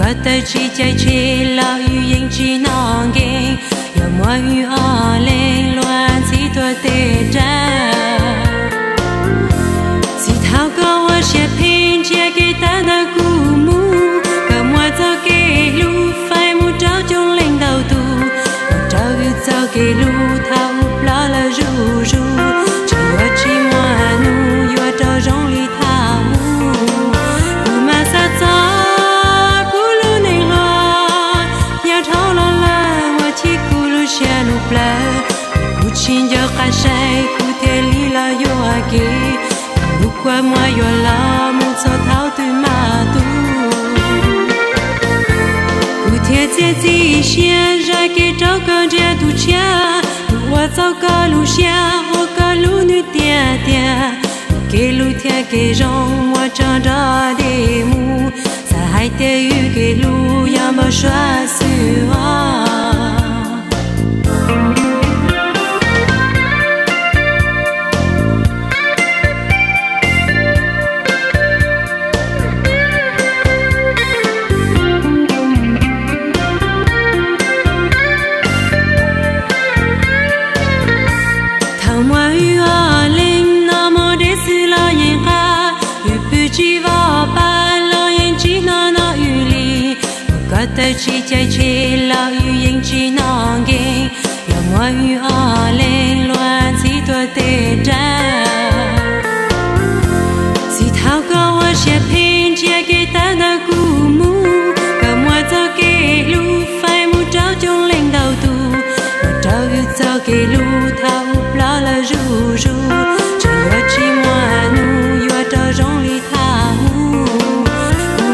có tới chỉ chạy chỉ là yu yên chỉ non kinh giờ mọi yu ở lên loan chỉ tôi tê ra chỉ thao có hoa sẽ pin chia cái ta đã cũ mu cả mọi cho cái lu phải mu trao trong lên đầu tu trao yu cho cái lu thao lo là ru ru chỉ có chỉ hoa nu yu trao trong ly thao mà sa cho chia nụ plơ, cú chín giờ khai say, cú thế li la yo ake, lúc qua mua yo la, muốn cho tháo từ mà tu, cú thế chế gì xia ra cái trâu con trẻ tu chia, tu qua trâu cá lu xia, hoa cá lu nữ tia tia, cái lu thế cái rong mua tròn ra để mu, sa hai thế yu cái lu ya mà xóa sửa. tới chỉ chạy chỉ là yu yên chỉ non kinh giờ mọi yu ở lên loan chỉ tôi tê ra chỉ thao có hoa sẽ pin chia cái ta đã cũ mu cả mọi cho cái lu phải mu trao trong lên đầu tu trao yu cho cái lu thao lo là ru ru chỉ có chỉ ngoan nu yu trao trong ly thao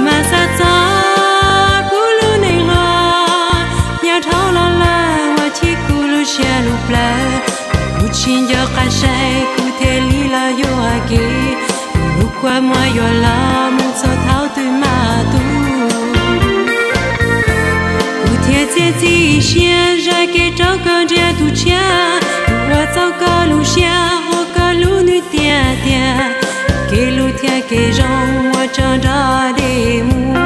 mà sa cho chia lục lệ, cú chín giờ khai say, cú thế li la yo ake, lúc qua mua yo la, muốn cho tháo từ mà tu, cú thế chế gì xia ra cái trâu con trẻ tu chia, qua trâu cá lu xia, hoa cá lu nữ tia tia, cái lu tia cái rong hoa tròn ra để mu.